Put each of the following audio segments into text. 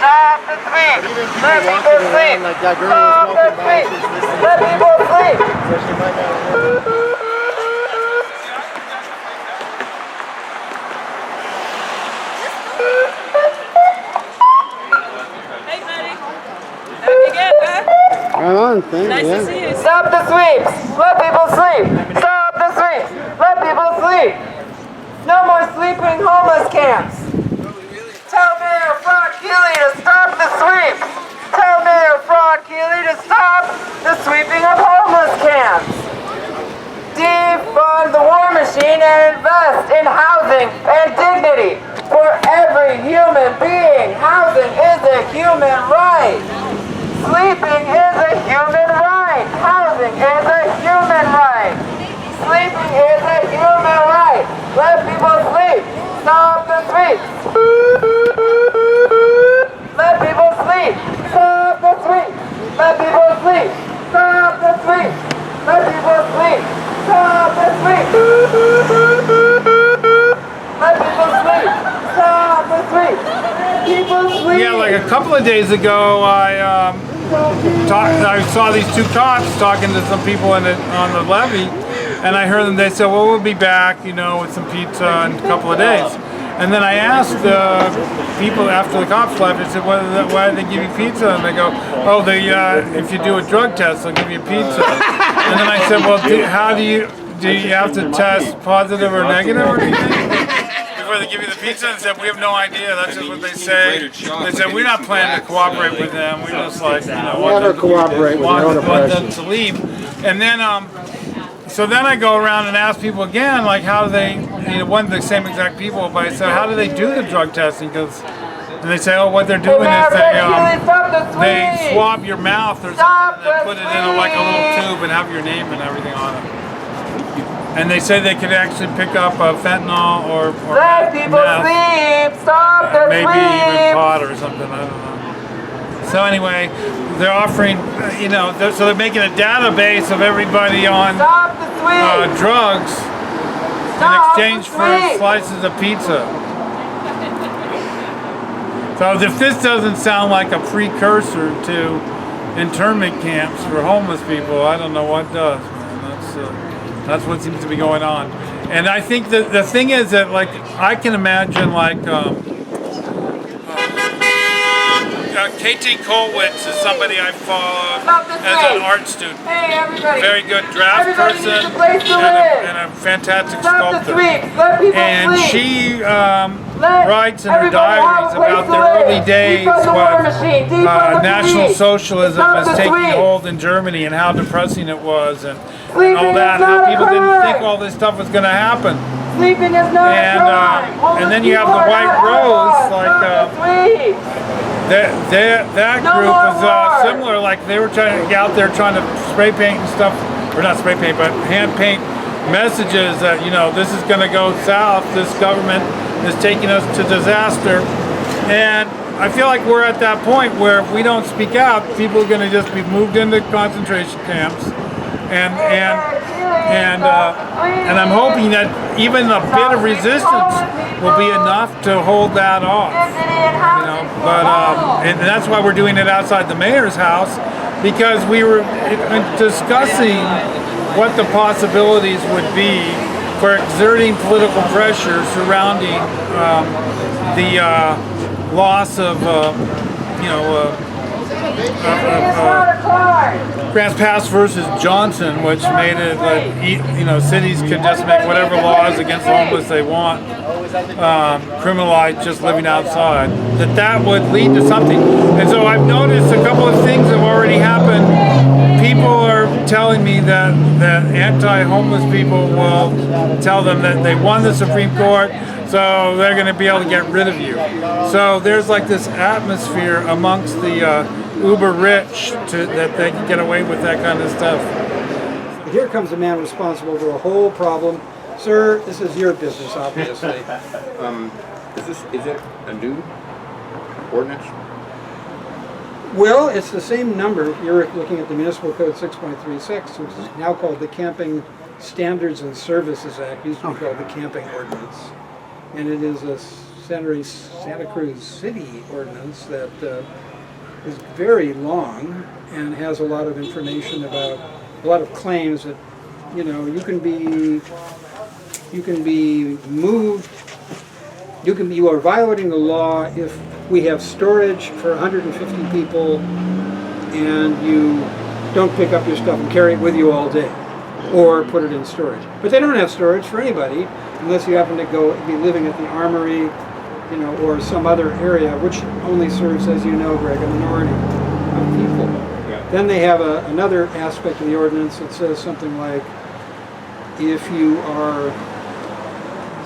Stop the sweep. Let people sleep. Stop the sweep. Let people sleep. Hey, buddy. How'd you get back? Right on, thank Nice you. to see you. Stop the sweeps. Let people sleep. Stop the sweeps. Let people sleep. No more sleeping homeless camps. Tell Mayor Keeley to stop the sweep. Tell Mayor Keeley to stop the sweeping of homeless camps. Defund the war machine and invest in housing and dignity for every human being. Housing is a human right. Sleeping is a human right. Housing is a human right. Sleeping is a human right. Let people sleep. Stop the sweep. Let people sleep. Stop the sweep. Let people sleep. Stop the sweep. Let people sleep. Stop the sweep. Let people sleep. Stop the sweep. People sleep. Yeah, like a couple of days ago, I saw these two cops talking to some people on the levee, and I heard them. They said, "Well, we'll be back, you know, with some pizza in a couple of days." And then I asked people after the cops left. I said, "Why do they give you pizza?" And they go, "Oh, if you do a drug test, they'll give you pizza." And then I said, "Well, how do you have to test positive or negative or anything before they give you the pizza?" And said, "We have no idea. That's just what they say." They said, "We're not planning to cooperate with them. We just want them to leave." And then, so then I go around and ask people again, like, how do they? One of the same exact people, but I said, "How do they do the drug testing?" And they say, "Oh, what they're doing is they swab your mouth or something and put it in like a little tube and have your name and everything on it." And they say they could actually pick up fentanyl or let people sleep. Stop the maybe sleep. even pot or something. I don't know. So anyway, they're offering, so they're making a database of everybody on drugs in exchange for slices of pizza. So if this doesn't sound like a precursor to internment camps for homeless people, I don't know what does, man. That's what seems to be going on. And I think that the thing is that, like, I can imagine, like, K.T. Kolwitz is somebody I followed as an art student. Hey, everybody. Very good draft person and a fantastic sculptor. And she writes in her diaries about the early days when National Socialism was taking hold in Germany and how depressing it was and all that. And how people didn't think all this stuff was going to happen. Sleeping is not and then you have the White Rose, like that group was similar. Like they were trying to get out there trying to spray paint and stuff, or not spray paint, but hand paint messages that this is going to go south. This government is taking us to disaster, and I feel like we're at that point where if we don't speak out, people are going to just be moved into concentration camps, and I'm hoping that even a bit of resistance will be enough to hold that off, and that's why we're doing it outside the mayor's house, because we were discussing what the possibilities would be for exerting political pressure surrounding the loss of Grants Pass versus Johnson, which made it like cities could just make whatever laws against the homeless they want, criminalize just living outside. That would lead to something. And so I've noticed a couple of things have already happened. People are telling me that anti-homeless people will tell them that they won the Supreme Court, so they're going to be able to get rid of you. So there's like this atmosphere amongst the uber rich that they can get away with that kind of stuff. Here comes a man responsible for a whole problem. Sir, this is your business, obviously. Is it a new ordinance? Well, it's the same number. You're looking at the Municipal Code 6.36, which is now called the Camping Standards and Services Act. Used to be called the Camping Ordinance. And it is a Santa Cruz City ordinance that is very long and has a lot of information about a lot of claims that, you know, you can be moved. You are violating the law if we have storage for 150 people and you don't pick up your stuff and carry it with you all day, or put it in storage. But they don't have storage for anybody unless you happen to be living at the Armory, you know, or some other area, which only serves, as you know, Greg, a minority of people. Yeah. Then they have another aspect of the ordinance that says something like, if you are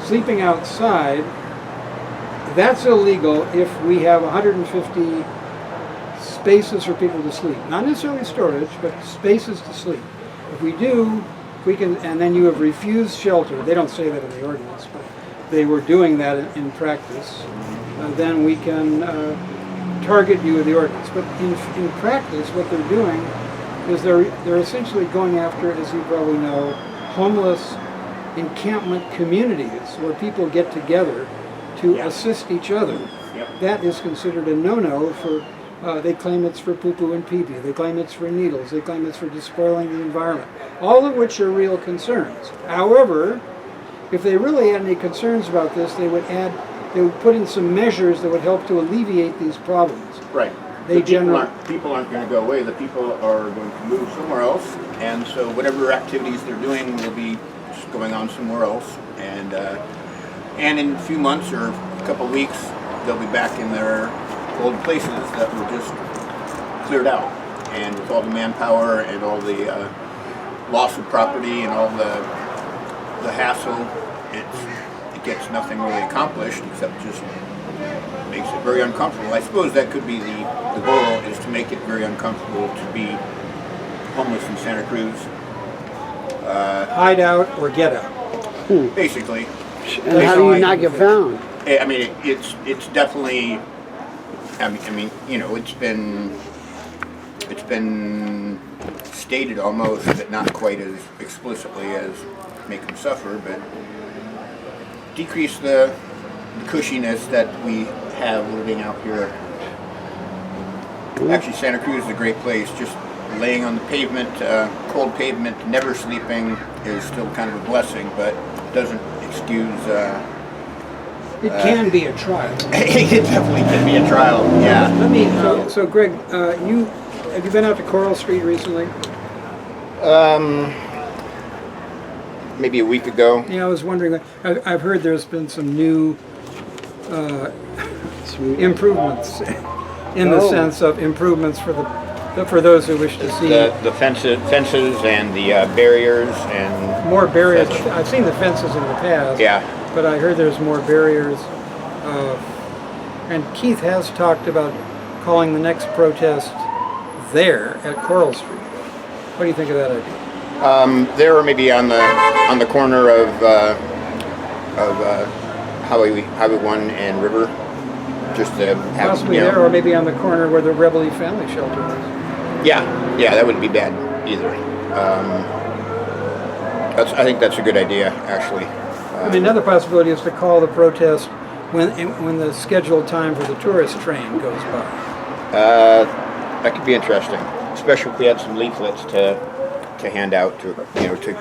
sleeping outside, that's illegal if we have 150 spaces for people to sleep. Not necessarily storage, but spaces to sleep. If we do, we can, and then you have refused shelter. They don't say that in the ordinance, but they were doing that in practice. Then we can target you with the ordinance. But in practice, what they're doing is they're essentially going after, as you probably know, homeless encampment communities where people get together to assist each other. Yep. That is considered a no-no for, they claim it's for poo-poo and pee-pee, they claim it's for needles, they claim it's for despoiling the environment, all of which are real concerns. However, if they really had any concerns about this, they would put in some measures that would help to alleviate these problems. Right. They People aren't going to go away. The people are going to move somewhere else, and so whatever activities they're doing will be just going on somewhere else. And in a few months or a couple of weeks, they'll be back in their old places that were just cleared out. And with all the manpower and all the loss of property and all the hassle, it gets nothing really accomplished except just makes it very uncomfortable. I suppose that could be the goal, is to make it very uncomfortable to be homeless in Santa Cruz. Hide out or get out. Basically. And how do you not get found? I mean, it's definitely. I mean, you know, it's been stated almost, but not quite as explicitly as make them suffer, but decrease the cushiness that we have living out here. Actually, Santa Cruz is a great place. Just laying on the pavement, cold pavement, never sleeping is still kind of a blessing, but it doesn't excuse. It can be a trial. It definitely can be a trial. Yeah. Let me. So Greg, have you been out to Coral Street recently? Maybe a week ago. Yeah, I was wondering. I've heard there's been some new improvements, in the sense of improvements for those who wish to see The fences and the barriers and more barriers. such. I've seen the fences in the past. Yeah. But I heard there's more barriers. And Keith has talked about calling the next protest there at Coral Street. What do you think of that idea? There, or maybe on the corner of Highway 1 and River, just to have Possibly there, or maybe on the corner where the Rebel Family Shelter is. Yeah, that wouldn't be bad either. I think that's a good idea, actually. I mean, another possibility is to call the protest when the scheduled time for the tourist train goes by. That could be interesting, especially if we had some leaflets to hand out to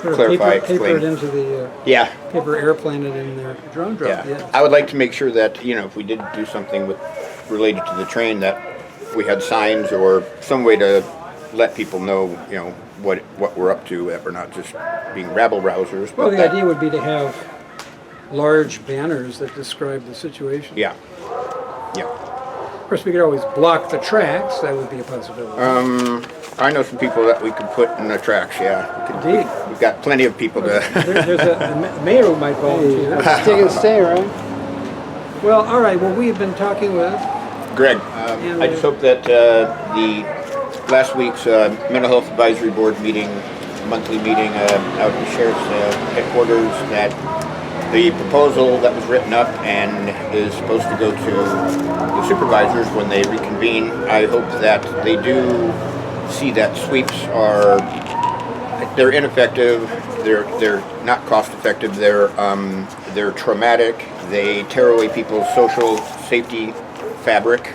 clarify, Paper explain. it into the paper airplane it in there. Drone drop. Yeah. I would like to make sure that if we did do something related to the train, that we had signs or some way to let people know, what we're up to, that we're not just being rabble rousers. Well, the idea would be to have large banners that describe the situation. Yeah. Of course, we could always block the tracks. That would be a possibility. I know some people that we could put in the tracks. Yeah. Indeed. We've got plenty of people to. There's a mayor who might volunteer. Stick and stay, right? Well, all right. Well, we have been talking with Greg, I just hope that the last week's Mental Health Advisory Board meeting, monthly meeting out at the Sheriff's headquarters, that the proposal that was written up and is supposed to go to the supervisors when they reconvene, I hope that they do see that sweeps they're ineffective, they're not cost effective, They're traumatic. They tear away people's social safety fabric,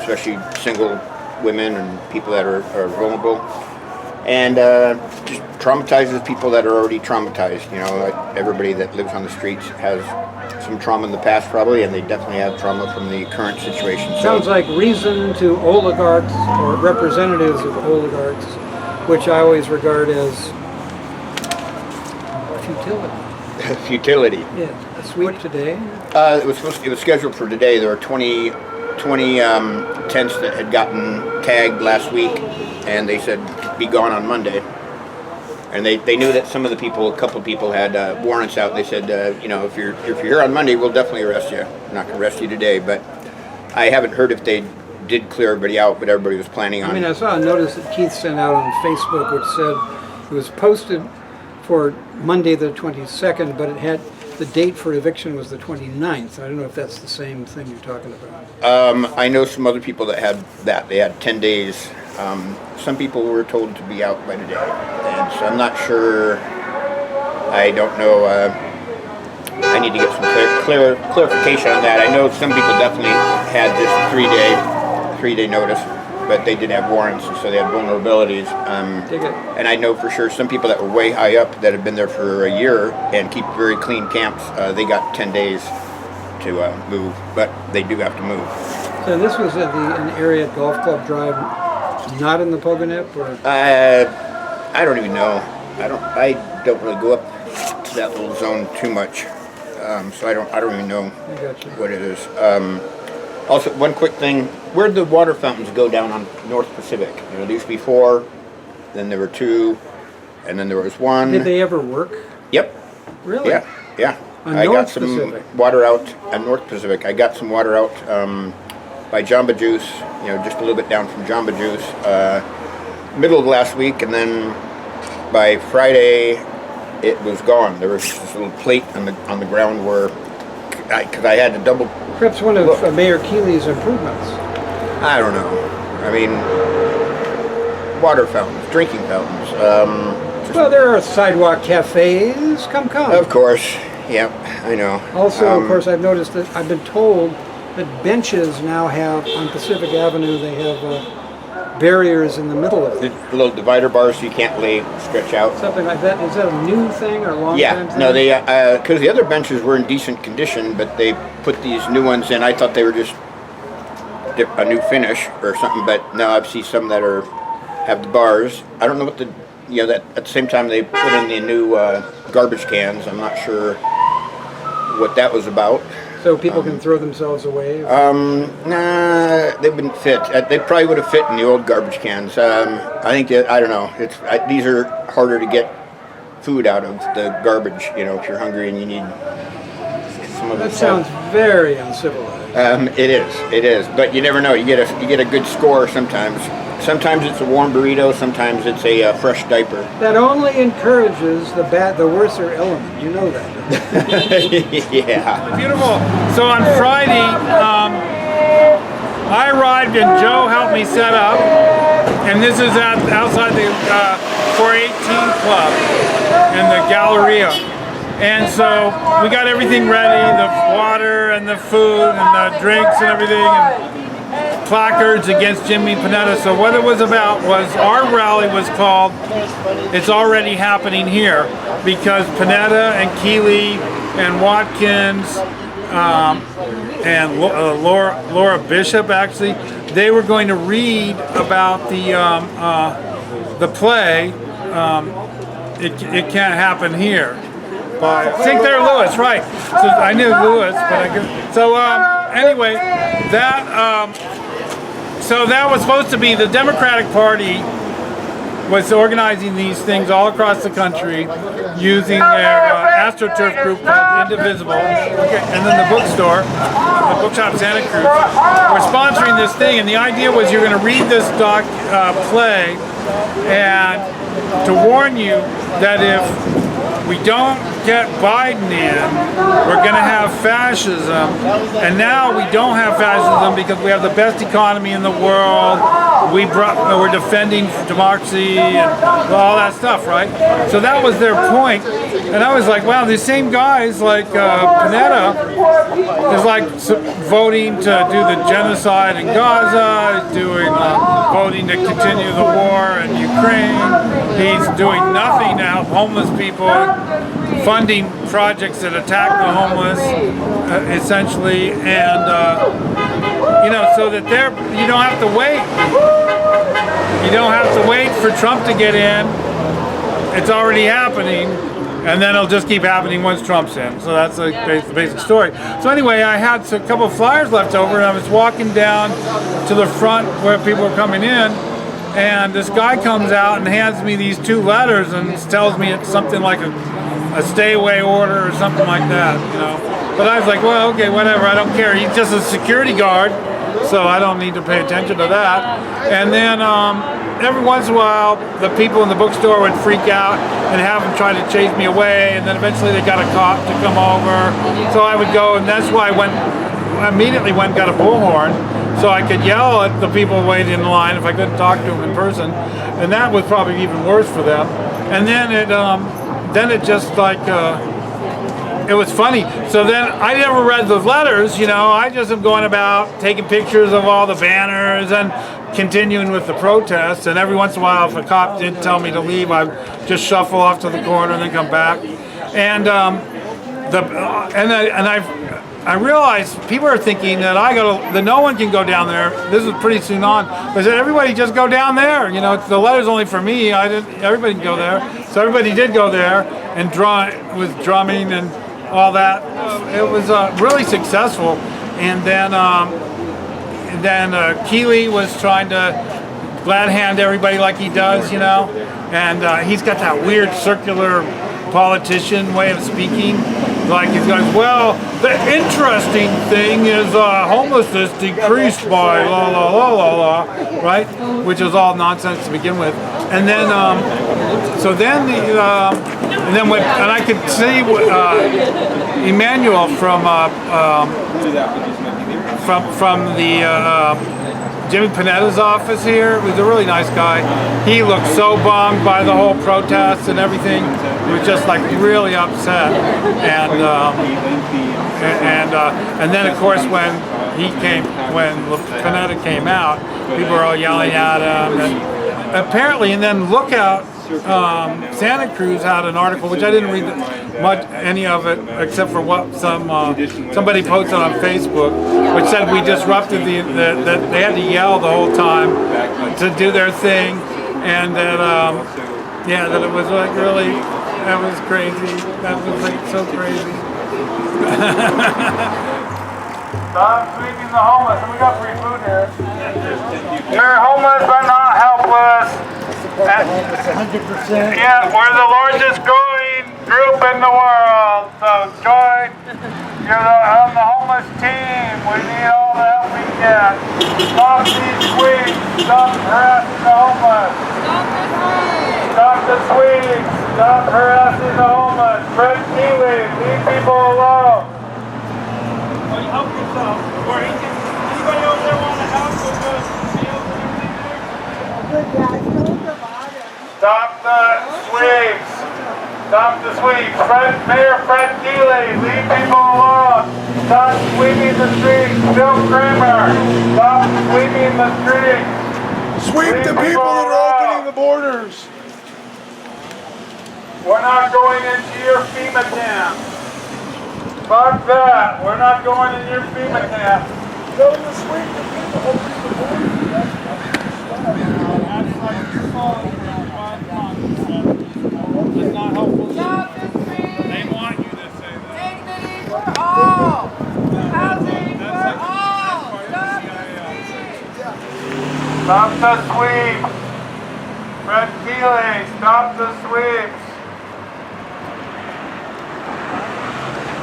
especially single women and people that are vulnerable, and just traumatizes people that are already traumatized. You know, like everybody that lives on the streets has some trauma in the past probably, and they definitely have trauma from the current situation. So, Sounds like reason to oligarchs or representatives of oligarchs, which I always regard as futility. futility. Yeah, a sweep today. It was scheduled for today. There were 20 tents that had gotten tagged last week, and they said be gone on Monday. And they knew that some of the people, a couple of people had warrants out. They said, you know, if you're here on Monday, we'll definitely arrest you. We're not going to arrest you today, but I haven't heard if they did clear everybody out, but everybody was planning on. I mean, I saw a notice that Keith sent out on Facebook which said it was posted for Monday the 22nd, but it had the date for eviction was the 29th. I don't know if that's the same thing you're talking about. I know some other people that had that. They had 10 days. Some people were told to be out by today, and so I'm not sure. I don't know. I need to get some clarification on that. I know some people definitely had this three-day notice, but they did have warrants, and so they had vulnerabilities. And I know for sure some people that were way high up that have been there for a year and keep very clean camps, they got 10 days to move, but they do have to move. So this was at an area at Golf Club Drive, not in the Pogonip, or? I don't even know. I don't really go up to that little zone too much, so I don't even know what it is. Also, one quick thing: where'd the water fountains go down on North Pacific? You know, there used to be 4, then there were 2, and then there was 1. Did they ever work? Yep. Really? Yeah. On I North got some Pacific? water out on North Pacific. I got some water out by Jamba Juice, you know, just a little bit down from Jamba Juice, middle of last week, and then by Friday it was gone. There was this little plate on the ground where, because I had to double. Perhaps one of Mayor Keeley's improvements. I don't know. I mean, water fountains, drinking fountains. Well, there are sidewalk cafes. Come. Of course. Yep, I know. Also, of course, I've noticed that I've been told that benches now have, on Pacific Avenue, they have barriers in the middle of it. The little divider bars so you can't stretch out. Something like that. Is that a new thing or a long time thing? No, they, because the other benches were in decent condition, but they put these new ones in. I thought they were just a new finish or something, but no, I've seen some that have the bars. I don't know what that at the same time they put in the new garbage cans. I'm not sure what that was about. So people can throw themselves away? Nah, they wouldn't fit. They probably would have fit in the old garbage cans. I think that, I don't know. These are harder to get food out of the garbage. You know, if you're hungry and you need some of it. That sounds very uncivilized. It is. But you never know. You get a good score sometimes. Sometimes it's a warm burrito. Sometimes it's a fresh diaper. That only encourages the worser element. You know that. Yeah. Beautiful. So on Friday, I arrived and Joe helped me set up, and this is outside the 418 Club in the Galleria. And so we got everything ready, the water and the food and the drinks and everything, and placards against Jimmy Panetta. So what it was about was our rally was called It's Already Happening Here, because Panetta and Keeley and Watkins and Laura Bishop, actually, they were going to read about the play It Can't Happen Here by Sinclair Lewis, right? So I knew Lewis, but I could. So anyway, so that was supposed to be the Democratic Party was organizing these things all across the country using their AstroTurf group called Indivisible, and then the bookstore, the bookshop Santa Cruz, were sponsoring this thing, and the idea was you're going to read this play, and to warn you that if we don't get Biden in, we're going to have fascism. And now we don't have fascism because we have the best economy in the world. we're defending democracy and all that stuff, right? So that was their point, and I was like, wow, these same guys like Panetta is like voting to do the genocide in Gaza, he's doing voting to continue the war in Ukraine, he's doing nothing to help homeless people, funding projects that attack the homeless, essentially, and you know, so that you don't have to wait. You don't have to wait for Trump to get in. It's already happening, and then it'll just keep happening once Trump's in. So that's the basic story. So anyway, I had a couple of flyers left over, and I was walking down to the front where people were coming in, and this guy comes out and hands me these 2 letters and tells me it's something like a stay away order or something like that, you know. But I was like, well, okay, whatever, I don't care. He's just a security guard, so I don't need to pay attention to that. And then every once in a while, the people in the bookstore would freak out and have them try to chase me away, and then eventually they got a cop to come over. So I would go, and that's why I immediately went and got a bullhorn, so I could yell at the people waiting in line if I couldn't talk to them in person. And that was probably even worse for them. And then it just like, it was funny. So then I never read those letters, you know. I just am going about taking pictures of all the banners and continuing with the protests. And every once in a while, if a cop did tell me to leave, I'd just shuffle off to the corner and then come back. And I realized people are thinking that that no one can go down there. This is pretty soon on. I said, everybody just go down there. You know, the letter's only for me. Everybody can go there. So everybody did go there and with drumming and all that. It was really successful. And then Keeley was trying to glad hand everybody like he does, you know. And he's got that weird circular politician way of speaking. Like he goes, well, the interesting thing is homelessness decreased by la la la la la, right? Which is all nonsense to begin with. And then, and I could see Emmanuel from the Jimmy Panetta's office here. He was a really nice guy. He looked so bummed by the whole protests and everything. He was just like really upset. And then of course when Panetta came out, people were all yelling at him. And apparently, and then Lookout, Santa Cruz had an article, which I didn't read any of it except for what somebody posted on Facebook, which said we disrupted that they had to yell the whole time to do their thing, and that that it was like really, that was crazy. That was like so crazy. Stop sweeping the homeless, and we got free food here. You're homeless but not helpless. 100%. Yeah, we're the largest growing group in the world. So join. You're on the homeless team. We need all the help we can. Stop these sweeps. Stop harassing the homeless. Stop the sweeps. Stop harassing the homeless. Fred Keeley, leave people alone. Well, you help yourself. Or anybody over there want to help with the meals and everything? Stop the sweeps. Stop the sweeps. Mayor Fred Keeley, leave people alone. Stop sweeping the streets. Bill Kramer, stop sweeping the streets. Sweep the people that are opening the borders. We're not going into your FEMA camp. Fuck that. We're not going in your FEMA camp. Tell them to sweep the people opening the borders. It's not helpful. Stop the street. They want you to say that. Dignity for all. Housing for all. Stop the street. Stop the sweep. Fred Keeley, stop the sweeps.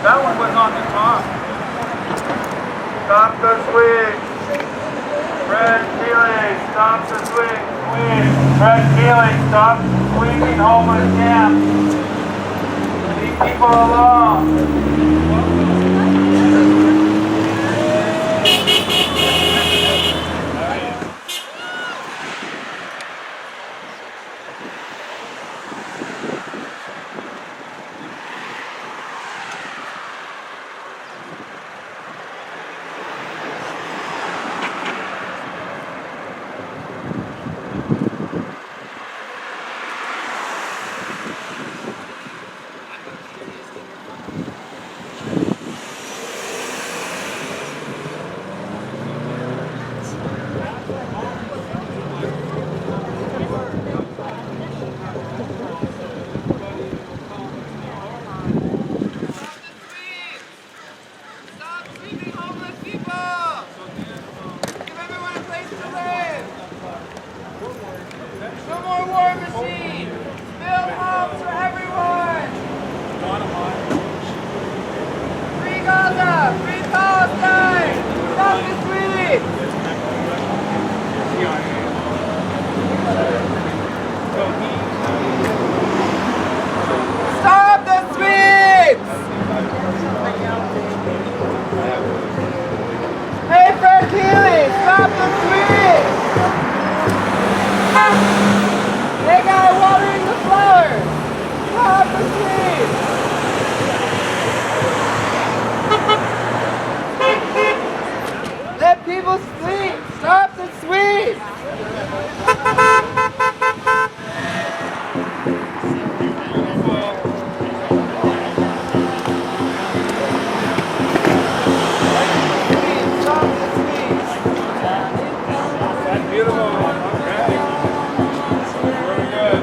That one was on the top. Stop the sweeps. Fred Keeley, stop the sweeps. Fred Keeley, stop sweeping homeless camps. Leave people alone. Stop the sweep! That's beautiful. Okay. Very good.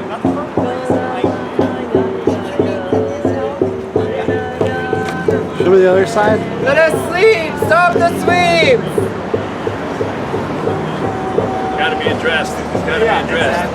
Show me the other side. Let us sleep! Stop the sweep! Gotta be addressed. It's gotta be addressed.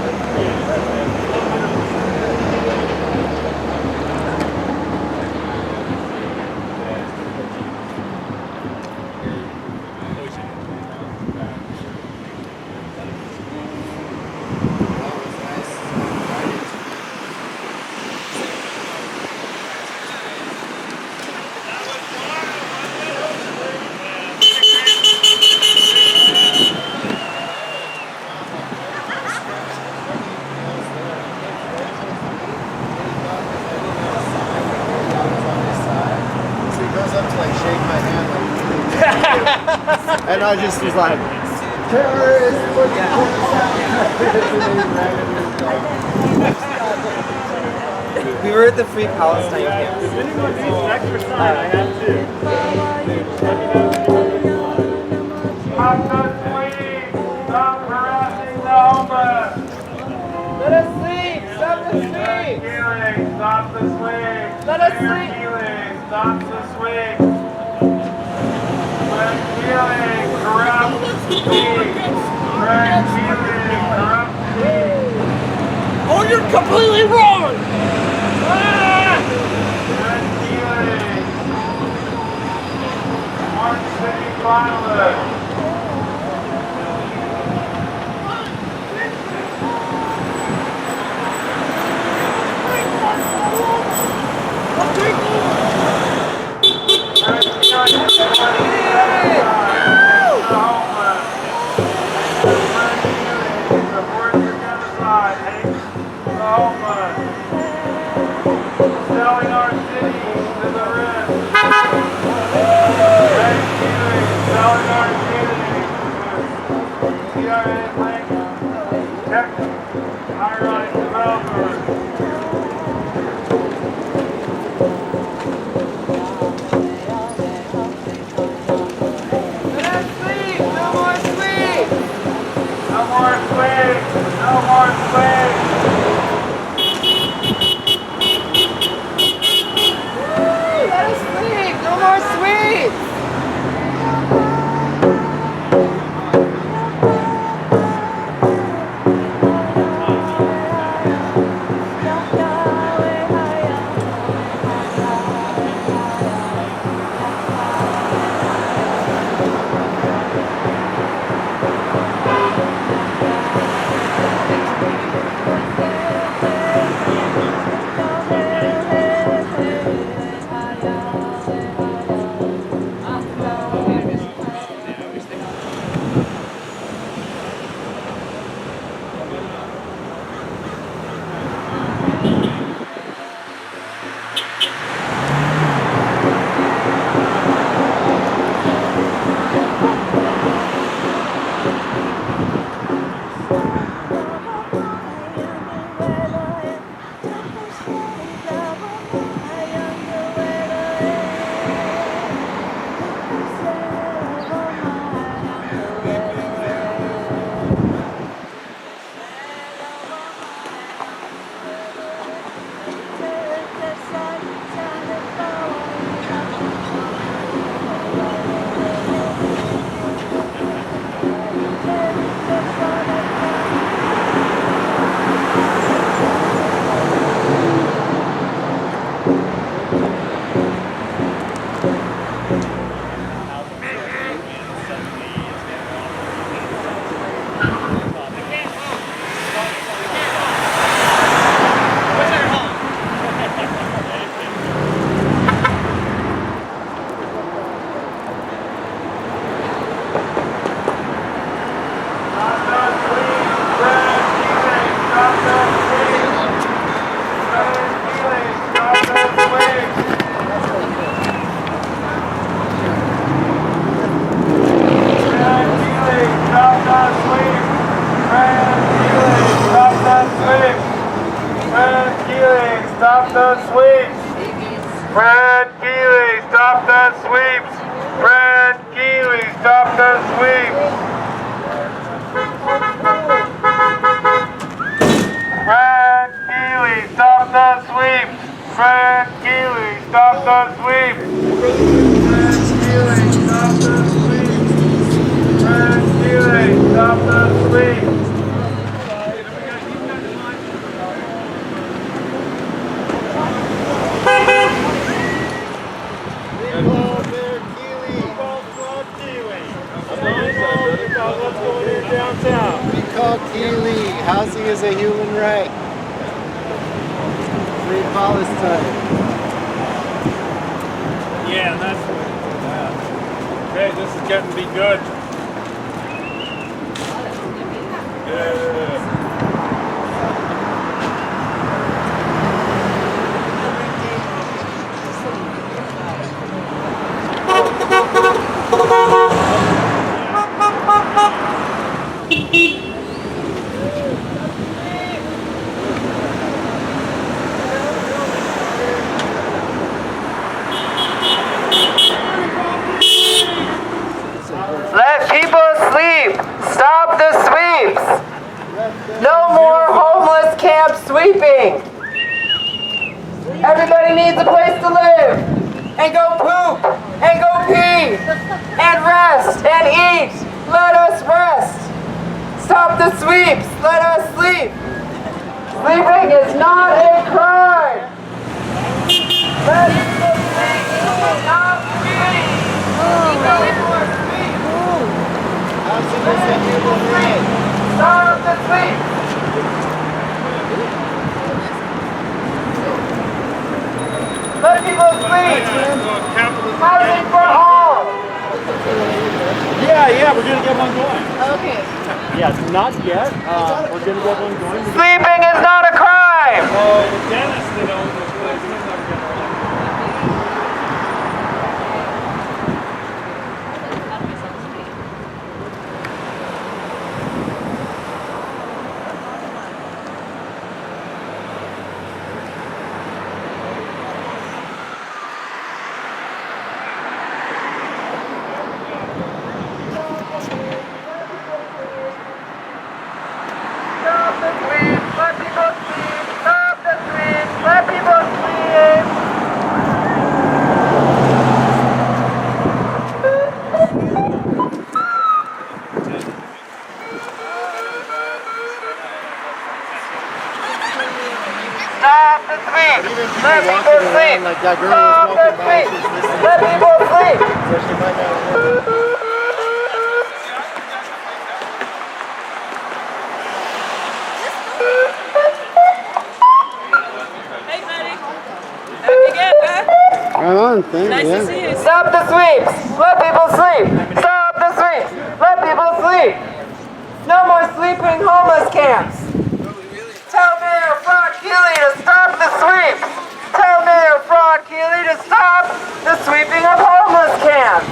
And I just was like, We were at the Free Palestine camp. Stop the sweep! Stop harassing the homeless! Let us sleep! Stop the Mayor sweep! Keeley, stop the sweep! Let us Mayor sleep. Keeley, stop the sweep! Mayor Keeley, corrupt speech! Mayor Keeley, corrupt speech! Oh, you're completely wrong! Mayor Keeley, March City finalist! Selling our city to the rich. Selling our city to CIA-linked tech high-rise developers. Let us sleep! No more sleep! No more sleep! No more sleep! Let us sleep! No more sleep! Fred Keeley, stop the sweep! Fred Keeley, stop the sweep! Fred Keeley, stop the sweep! Fred Keeley, stop the sweep! We call Keeley. Housing is a human right. Free Palestine. Yeah, that's okay, this is getting to be good. Yeah. Let people sleep. Stop the sweeps. No more homeless camp sweeping. Everybody needs a place to live and go poop and go pee and rest and eat. Let us rest. Stop the sweeps. Let us sleep. Sleeping is not a crime. Let people sleep. Stop sleeping. Housing is a human right. Stop the sleep. Let people sleep. Housing for all. Yeah, we're gonna get one going. Okay. Yeah, not yet. We're gonna get one going. Sleeping is not a crime. Oh, the dentist that owns this place. Stop the sleep. Let people sleep. Stop the sleep. Let people sleep. Stop the sleep. Let people sleep. Like that girl Stop was the walking by, sleep. she's listening. Let people sleep. So she might not remember. Hey, buddy. How'd you get, huh? Right on, thank Nice you. to see you. Stop the sweeps. Let people sleep. Stop the sweeps. Let people sleep. No more sleeping homeless camps. Tell Mayor Keeley to stop the sweep. Tell Mayor Keeley to stop the sweeping of homeless camps.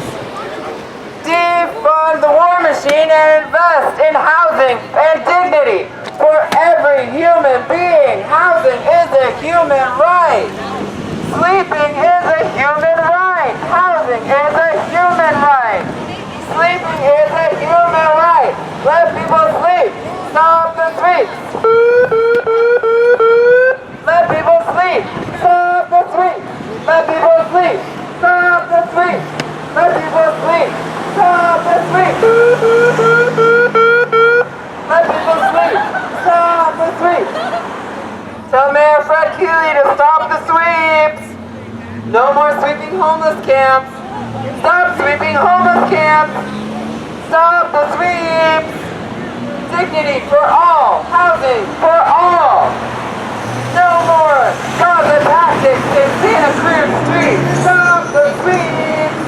Defund the war machine and invest in housing and dignity for every human being. Housing is a human right. Sleeping is a human right. Housing is a human right. Sleeping is a human right. Let people sleep. Stop the sweep. Let people sleep. Stop the sweep. Let people sleep. Stop the sweep. Let people sleep. Stop the sweep. Let people sleep. Stop the sweep. Tell Mayor Keeley to stop the sweeps. No more sweeping homeless camps. Stop sweeping homeless camps. Stop the sweeps. Dignity for all. Housing for all. No more Gaza tactics in Santa Cruz streets. Stop the sweeps.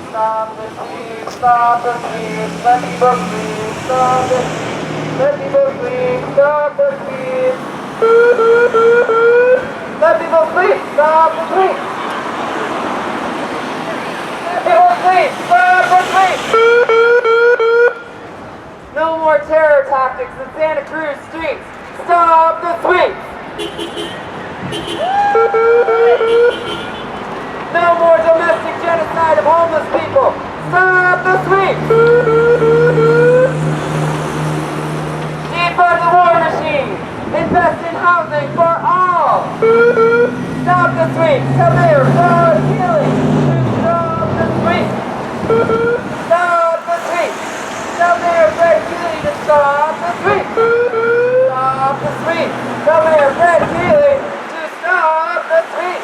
Stop the sweeps. Stop the sweeps. Let people sleep. Stop the sweeps. Let people sleep. Stop the sweeps. Let people sleep. Stop the sweep. Let people sleep. Stop the sweep. No more terror tactics in Santa Cruz streets. Stop the sweep. No more domestic genocide of homeless people. Stop the sweep. Defund the war machine. Invest in housing for all. Stop the sweep. Tell Mayor Keeley to stop the sweep. Stop the sweep. Tell Mayor Keeley to stop the sweep. Stop the sweep. Tell Mayor Keeley to stop the sweep.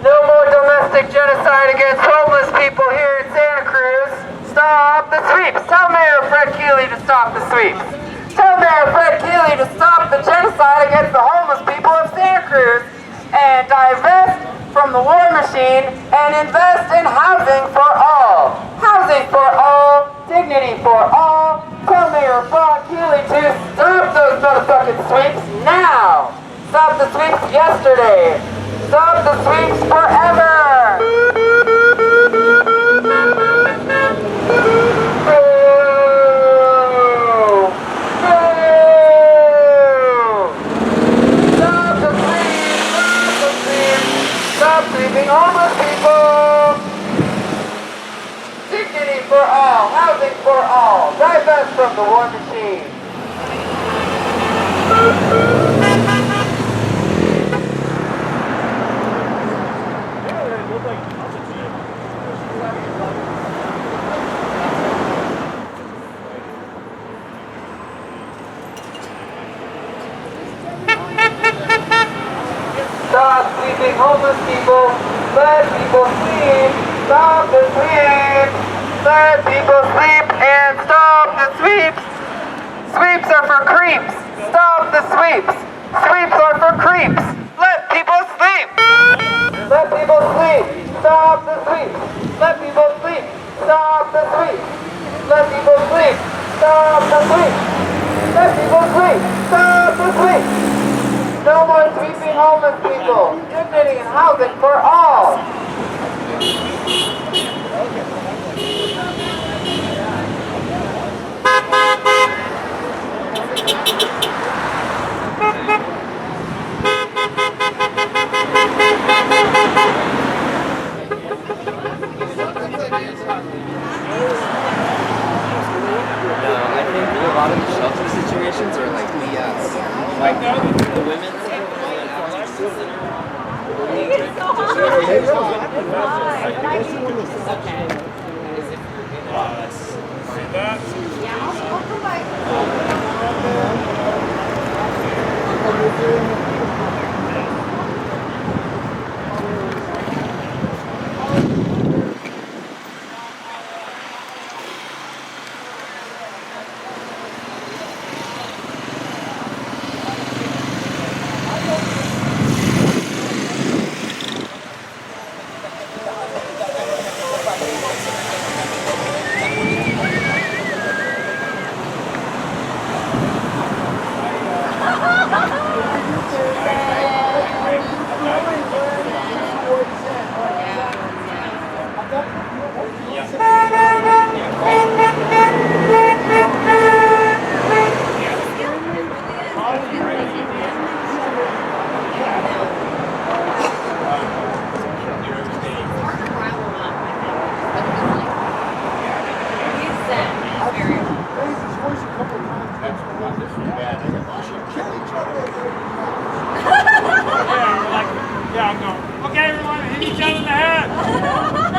No more domestic genocide against homeless people here in Santa Cruz. Stop the sweeps. Tell Mayor Keeley to stop the sweeps. Tell Mayor Keeley to stop the genocide against the homeless people of Santa Cruz and divest from the war machine and invest in housing for all. Housing for all, dignity for all. Tell Mayor Keeley to stop those motherfucking sweeps now. Stop the sweeps yesterday. Stop the sweeps forever. Stop sweeping homeless people! Dignity for all, housing for all, divest from the war machine. Stop sweeping homeless people. Let people sleep. Stop the sweep. Let people sleep and stop the sweeps. Sweeps are for creeps. Stop the sweeps. Sweeps are for creeps. Let people sleep. Let people sleep. Stop the sweeps. Let people sleep. Stop the sweeps. Let people sleep. Stop the sweeps. Let people sleep. Stop the sweeps. No more sweeping homeless people. Dignity and housing for all. I think a lot of the shelter situations are like the women. Yeah, I'm going, okay everyone, hit each other in the head.